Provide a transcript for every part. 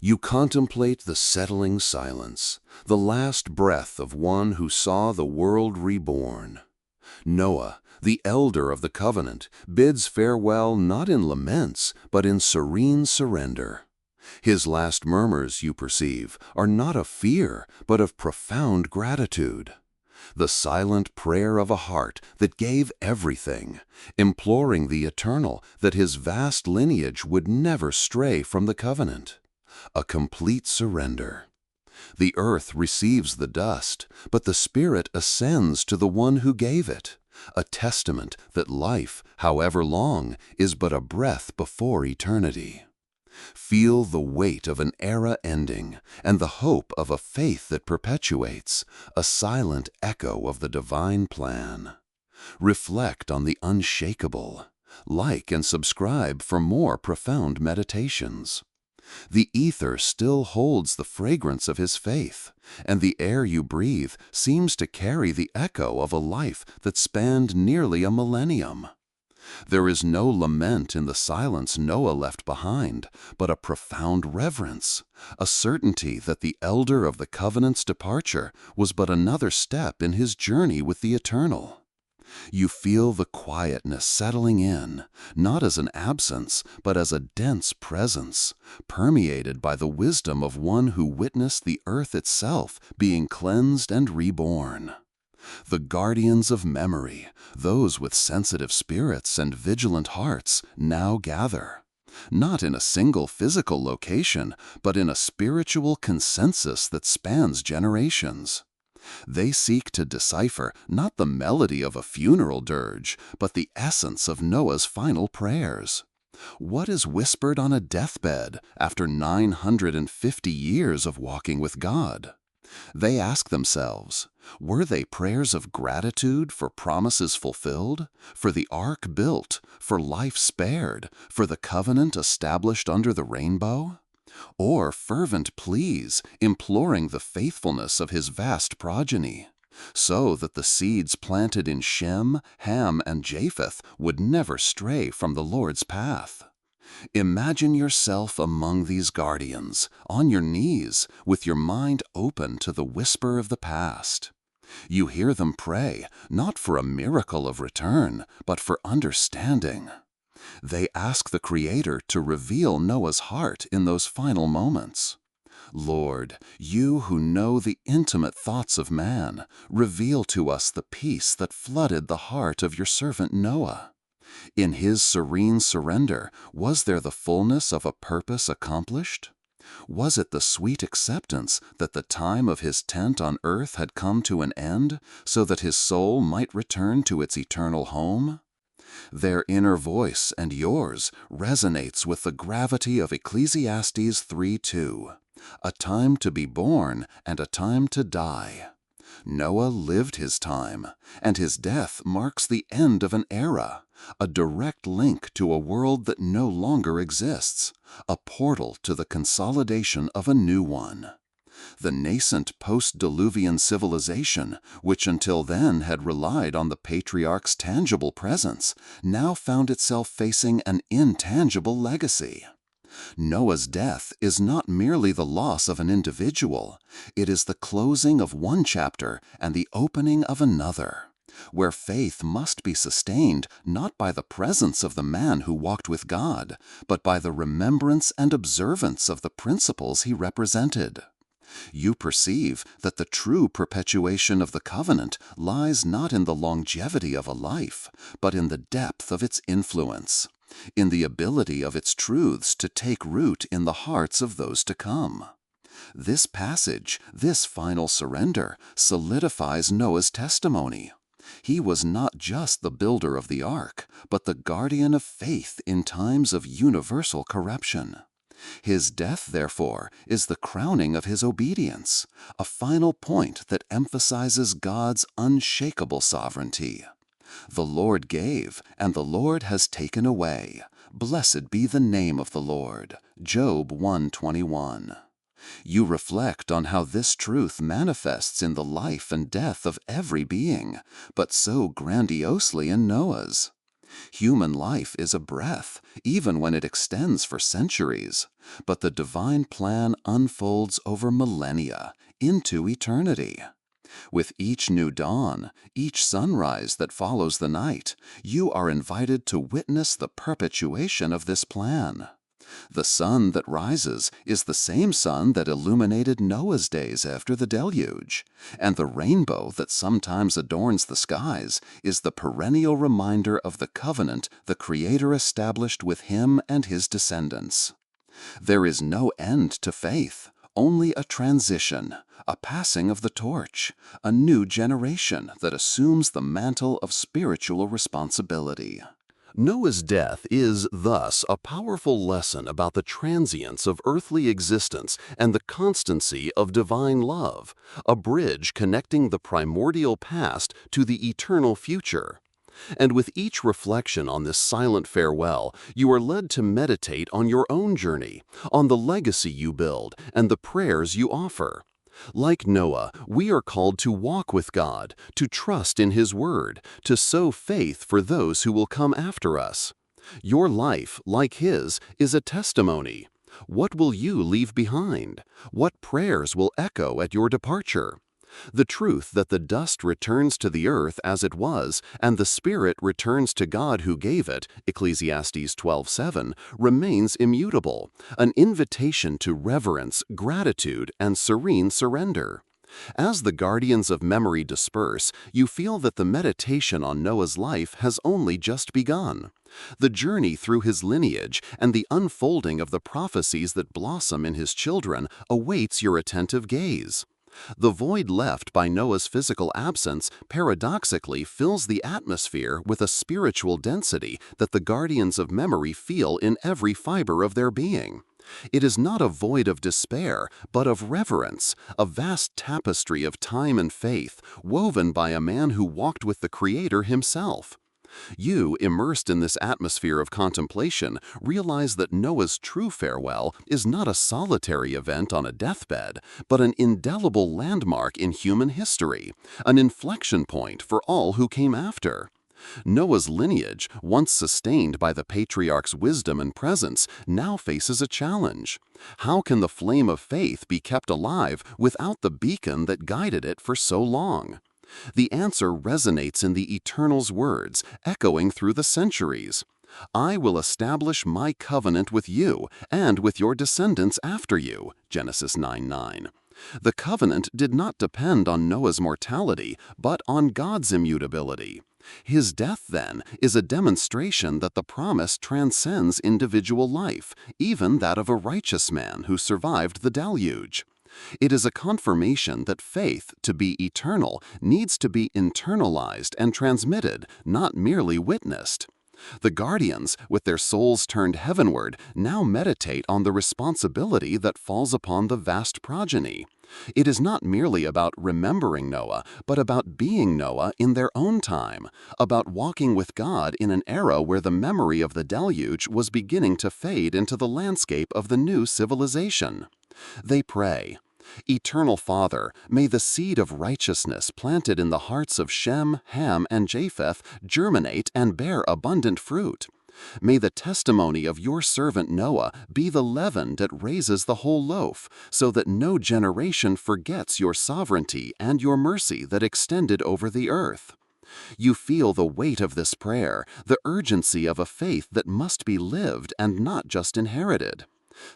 You contemplate the settling silence, the last breath of one who saw the world reborn. Noah, the elder of the covenant, bids farewell not in laments, but in serene surrender. His last murmurs, you perceive, are not of fear, but of profound gratitude. The silent prayer of a heart that gave everything, imploring the eternal that his vast lineage would never stray from the covenant. A complete surrender. The earth receives the dust, but the Spirit ascends to the one who gave it, a testament that life, however long, is but a breath before eternity. Feel the weight of an era ending and the hope of a faith that perpetuates, a silent echo of the divine plan. Reflect on the unshakable. Like and subscribe for more profound meditations. The ether still holds the fragrance of his faith, and the air you breathe seems to carry the echo of a life that spanned nearly a millennium. There is no lament in the silence Noah left behind, but a profound reverence, a certainty that the elder of the covenant's departure was but another step in his journey with the eternal. You feel the quietness settling in, not as an absence, but as a dense presence, permeated by the wisdom of one who witnessed the earth itself being cleansed and reborn. The guardians of memory, those with sensitive spirits and vigilant hearts, now gather, not in a single physical location, but in a spiritual consensus that spans generations. They seek to decipher not the melody of a funeral dirge, but the essence of Noah's final prayers. What is whispered on a deathbed after 950 years of walking with God? They ask themselves, were they prayers of gratitude for promises fulfilled, for the ark built, for life spared, for the covenant established under the rainbow? Or fervent pleas imploring the faithfulness of his vast progeny, so that the seeds planted in Shem, Ham, and Japheth would never stray from the Lord's path? Imagine yourself among these guardians, on your knees, with your mind open to the whisper of the past. You hear them pray, not for a miracle of return, but for understanding. They ask the Creator to reveal Noah's heart in those final moments. Lord, you who know the intimate thoughts of man, reveal to us the peace that flooded the heart of your servant Noah. In his serene surrender, was there the fullness of a purpose accomplished? Was it the sweet acceptance that the time of his tent on earth had come to an end, so that his soul might return to its eternal home? Their inner voice and yours resonates with the gravity of Ecclesiastes 3:2, a time to be born and a time to die. Noah lived his time, and his death marks the end of an era, a direct link to a world that no longer exists, a portal to the consolidation of a new one. The nascent post-Diluvian civilization, which until then had relied on the Patriarch's tangible presence, now found itself facing an intangible legacy. Noah's death is not merely the loss of an individual, it is the closing of one chapter and the opening of another, where faith must be sustained not by the presence of the man who walked with God, but by the remembrance and observance of the principles he represented. You perceive that the true perpetuation of the covenant lies not in the longevity of a life, but in the depth of its influence, in the ability of its truths to take root in the hearts of those to come. This passage, this final surrender, solidifies Noah's testimony. He was not just the builder of the ark, but the guardian of faith in times of universal corruption. His death, therefore, is the crowning of his obedience, a final point that emphasizes God's unshakable sovereignty. The Lord gave, and the Lord has taken away. Blessed be the name of the Lord. Job 1:21. You reflect on how this truth manifests in the life and death of every being, but so grandiosely in Noah's. Human life is a breath, even when it extends for centuries. But the divine plan unfolds over millennia, into eternity. With each new dawn, each sunrise that follows the night, you are invited to witness the perpetuation of this plan. The sun that rises is the same sun that illuminated Noah's days after the deluge, and the rainbow that sometimes adorns the skies is the perennial reminder of the covenant the Creator established with him and his descendants. There is no end to faith, only a transition, a passing of the torch, a new generation that assumes the mantle of spiritual responsibility. Noah's death is, thus, a powerful lesson about the transience of earthly existence and the constancy of divine love, a bridge connecting the primordial past to the eternal future. And with each reflection on this silent farewell, you are led to meditate on your own journey, on the legacy you build, and the prayers you offer. Like Noah, we are called to walk with God, to trust in His Word, to sow faith for those who will come after us. Your life, like His, is a testimony. What will you leave behind? What prayers will echo at your departure? The truth that the dust returns to the earth as it was, and the spirit returns to God who gave it, Ecclesiastes 12:7, remains immutable, an invitation to reverence, gratitude, and serene surrender. As the guardians of memory disperse, you feel that the meditation on Noah's life has only just begun. The journey through his lineage and the unfolding of the prophecies that blossom in his children awaits your attentive gaze. The void left by Noah's physical absence paradoxically fills the atmosphere with a spiritual density that the guardians of memory feel in every fiber of their being. It is not a void of despair, but of reverence, a vast tapestry of time and faith, woven by a man who walked with the Creator himself. You, immersed in this atmosphere of contemplation, realize that Noah's true farewell is not a solitary event on a deathbed, but an indelible landmark in human history, an inflection point for all who came after. Noah's lineage, once sustained by the patriarch's wisdom and presence, now faces a challenge. How can the flame of faith be kept alive without the beacon that guided it for so long? The answer resonates in the Eternal's words, echoing through the centuries. I will establish my covenant with you and with your descendants after you, Genesis 9:9. The covenant did not depend on Noah's mortality, but on God's immutability. His death, then, is a demonstration that the promise transcends individual life, even that of a righteous man who survived the deluge. It is a confirmation that faith, to be eternal, needs to be internalized and transmitted, not merely witnessed. The guardians, with their souls turned heavenward, now meditate on the responsibility that falls upon the vast progeny. It is not merely about remembering Noah, but about being Noah in their own time, about walking with God in an era where the memory of the deluge was beginning to fade into the landscape of the new civilization. They pray, Eternal Father, may the seed of righteousness planted in the hearts of Shem, Ham, and Japheth germinate and bear abundant fruit. May the testimony of your servant Noah be the leaven that raises the whole loaf, so that no generation forgets your sovereignty and your mercy that extended over the earth. You feel the weight of this prayer, the urgency of a faith that must be lived and not just inherited.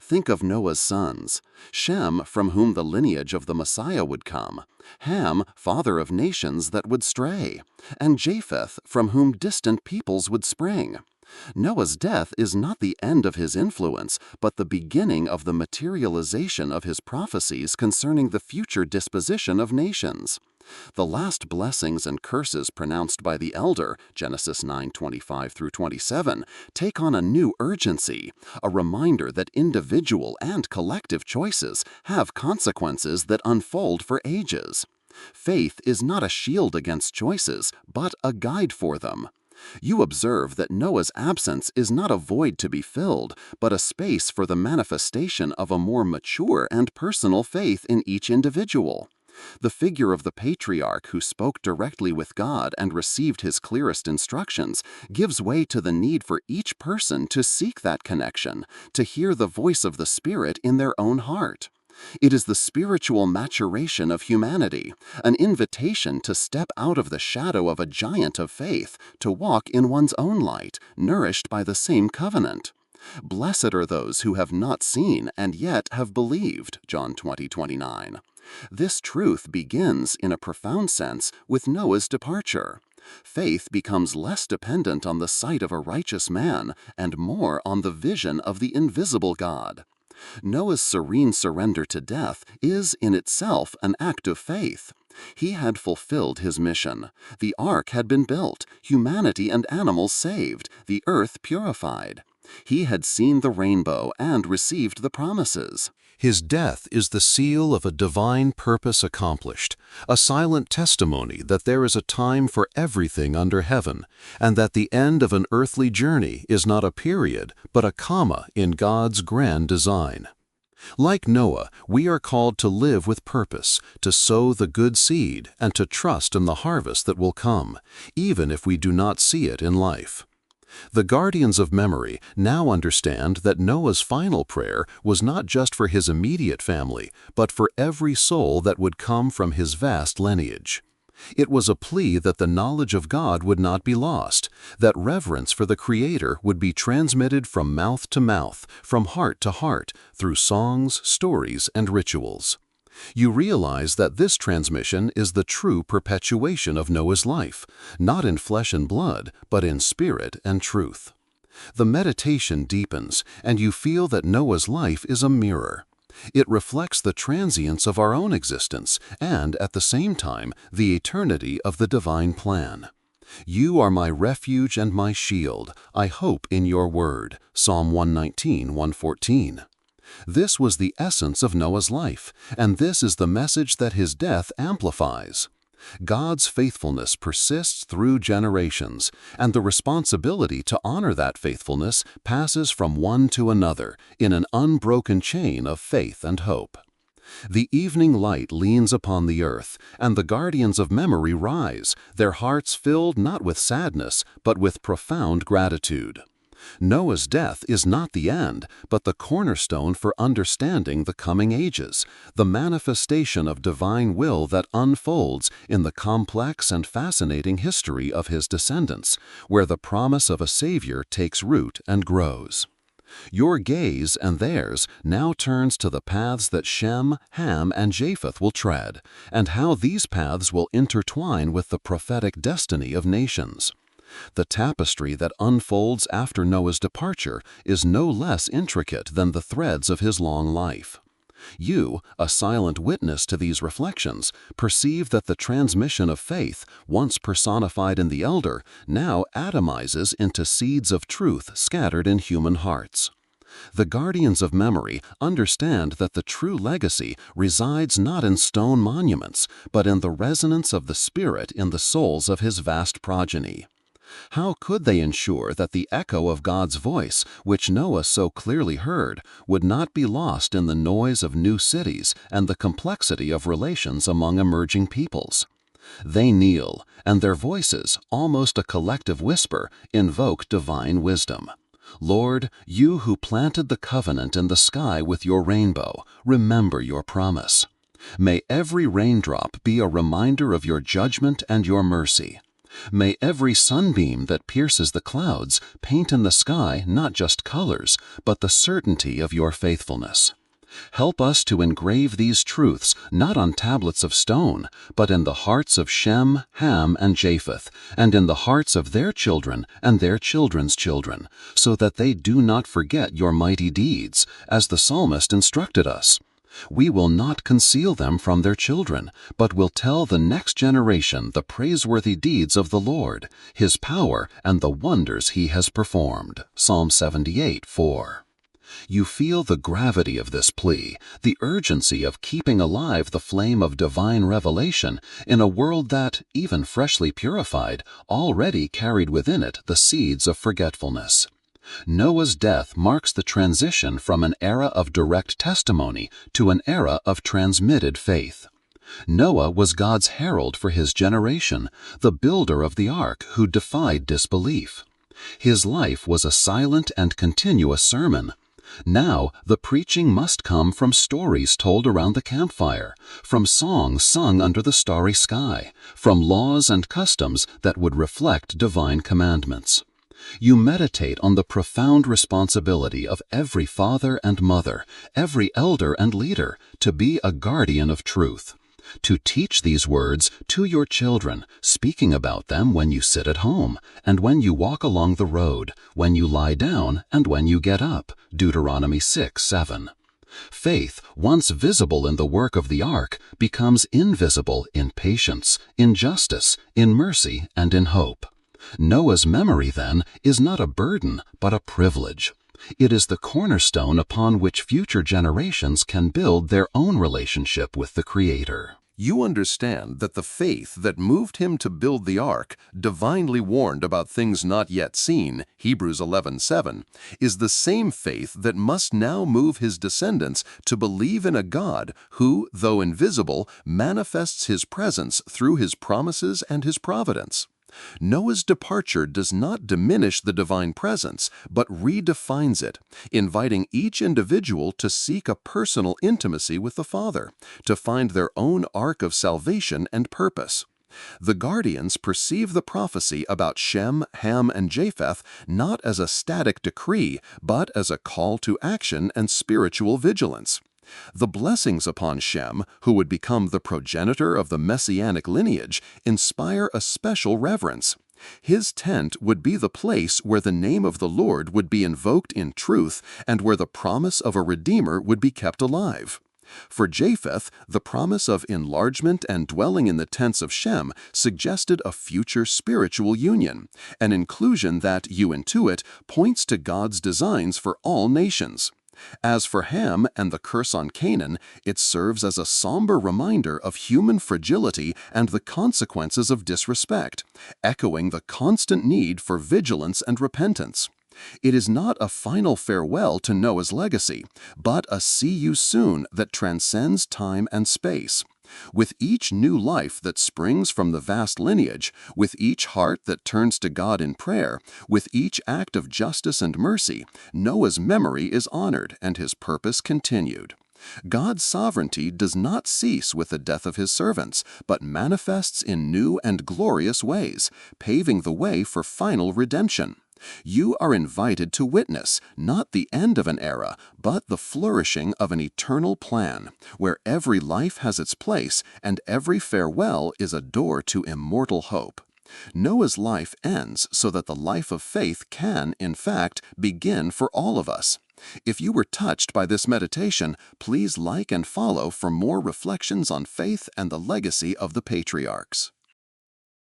Think of Noah's sons, Shem, from whom the lineage of the Messiah would come, Ham, father of nations that would stray, and Japheth, from whom distant peoples would spring. Noah's death is not the end of his influence, but the beginning of the materialization of his prophecies concerning the future disposition of nations. The last blessings and curses pronounced by the elder, Genesis 9:25 through 27, take on a new urgency, a reminder that individual and collective choices have consequences that unfold for ages. Faith is not a shield against choices, but a guide for them. You observe that Noah's absence is not a void to be filled, but a space for the manifestation of a more mature and personal faith in each individual. The figure of the patriarch who spoke directly with God and received his clearest instructions gives way to the need for each person to seek that connection, to hear the voice of the Spirit in their own heart. It is the spiritual maturation of humanity, an invitation to step out of the shadow of a giant of faith, to walk in one's own light, nourished by the same covenant. Blessed are those who have not seen and yet have believed, John 20:29. This truth begins, in a profound sense, with Noah's departure. Faith becomes less dependent on the sight of a righteous man and more on the vision of the invisible God. Noah's serene surrender to death is in itself an act of faith. He had fulfilled his mission. The ark had been built, humanity and animals saved, the earth purified. He had seen the rainbow and received the promises. His death is the seal of a divine purpose accomplished, a silent testimony that there is a time for everything under heaven, and that the end of an earthly journey is not a period, but a comma in God's grand design. Like Noah, we are called to live with purpose, to sow the good seed, and to trust in the harvest that will come, even if we do not see it in life. The guardians of memory now understand that Noah's final prayer was not just for his immediate family, but for every soul that would come from his vast lineage. It was a plea that the knowledge of God would not be lost, that reverence for the Creator would be transmitted from mouth to mouth, from heart to heart, through songs, stories, and rituals. You realize that this transmission is the true perpetuation of Noah's life, not in flesh and blood, but in spirit and truth. The meditation deepens, and you feel that Noah's life is a mirror. It reflects the transience of our own existence and, at the same time, the eternity of the divine plan. You are my refuge and my shield. I hope in your word. Psalm 119:114. This was the essence of Noah's life, and this is the message that his death amplifies. God's faithfulness persists through generations, and the responsibility to honor that faithfulness passes from one to another in an unbroken chain of faith and hope. The evening light leans upon the earth, and the guardians of memory rise, their hearts filled not with sadness, but with profound gratitude. Noah's death is not the end, but the cornerstone for understanding the coming ages, the manifestation of divine will that unfolds in the complex and fascinating history of his descendants, where the promise of a Savior takes root and grows. Your gaze and theirs now turns to the paths that Shem, Ham, and Japheth will tread, and how these paths will intertwine with the prophetic destiny of nations. The tapestry that unfolds after Noah's departure is no less intricate than the threads of his long life. You, a silent witness to these reflections, perceive that the transmission of faith, once personified in the elder, now atomizes into seeds of truth scattered in human hearts. The guardians of memory understand that the true legacy resides not in stone monuments, but in the resonance of the Spirit in the souls of his vast progeny. How could they ensure that the echo of God's voice, which Noah so clearly heard, would not be lost in the noise of new cities and the complexity of relations among emerging peoples? They kneel, and their voices, almost a collective whisper, invoke divine wisdom. Lord, you who planted the covenant in the sky with your rainbow, remember your promise. May every raindrop be a reminder of your judgment and your mercy. May every sunbeam that pierces the clouds paint in the sky not just colors, but the certainty of your faithfulness. Help us to engrave these truths not on tablets of stone, but in the hearts of Shem, Ham, and Japheth, and in the hearts of their children and their children's children, so that they do not forget your mighty deeds, as the psalmist instructed us. We will not conceal them from their children, but will tell the next generation the praiseworthy deeds of the Lord, His power, and the wonders He has performed. Psalm 78:4. You feel the gravity of this plea, the urgency of keeping alive the flame of divine revelation in a world that, even freshly purified, already carried within it the seeds of forgetfulness. Noah's death marks the transition from an era of direct testimony to an era of transmitted faith. Noah was God's herald for his generation, the builder of the ark who defied disbelief. His life was a silent and continuous sermon. Now, the preaching must come from stories told around the campfire, from songs sung under the starry sky, from laws and customs that would reflect divine commandments. You meditate on the profound responsibility of every father and mother, every elder and leader, to be a guardian of truth. To teach these words to your children, speaking about them when you sit at home, and when you walk along the road, when you lie down, and when you get up. Deuteronomy 6:7. Faith, once visible in the work of the ark, becomes invisible in patience, in justice, in mercy, and in hope. Noah's memory, then, is not a burden, but a privilege. It is the cornerstone upon which future generations can build their own relationship with the Creator. You understand that the faith that moved him to build the ark, divinely warned about things not yet seen, Hebrews 11:7, is the same faith that must now move his descendants to believe in a God who, though invisible, manifests his presence through his promises and his providence. Noah's departure does not diminish the divine presence, but redefines it, inviting each individual to seek a personal intimacy with the Father, to find their own ark of salvation and purpose. The guardians perceive the prophecy about Shem, Ham, and Japheth not as a static decree, but as a call to action and spiritual vigilance. The blessings upon Shem, who would become the progenitor of the messianic lineage, inspire a special reverence. His tent would be the place where the name of the Lord would be invoked in truth and where the promise of a Redeemer would be kept alive. For Japheth, the promise of enlargement and dwelling in the tents of Shem suggested a future spiritual union, an inclusion that, you intuit, points to God's designs for all nations. As for Ham and the curse on Canaan, it serves as a somber reminder of human fragility and the consequences of disrespect, echoing the constant need for vigilance and repentance. It is not a final farewell to Noah's legacy, but a see you soon that transcends time and space. With each new life that springs from the vast lineage, with each heart that turns to God in prayer, with each act of justice and mercy, Noah's memory is honored and his purpose continued. God's sovereignty does not cease with the death of his servants, but manifests in new and glorious ways, paving the way for final redemption. You are invited to witness not the end of an era, but the flourishing of an eternal plan, where every life has its place and every farewell is a door to immortal hope. Noah's life ends so that the life of faith can, in fact, begin for all of us. If you were touched by this meditation, please like and follow for more reflections on faith and the legacy of the patriarchs.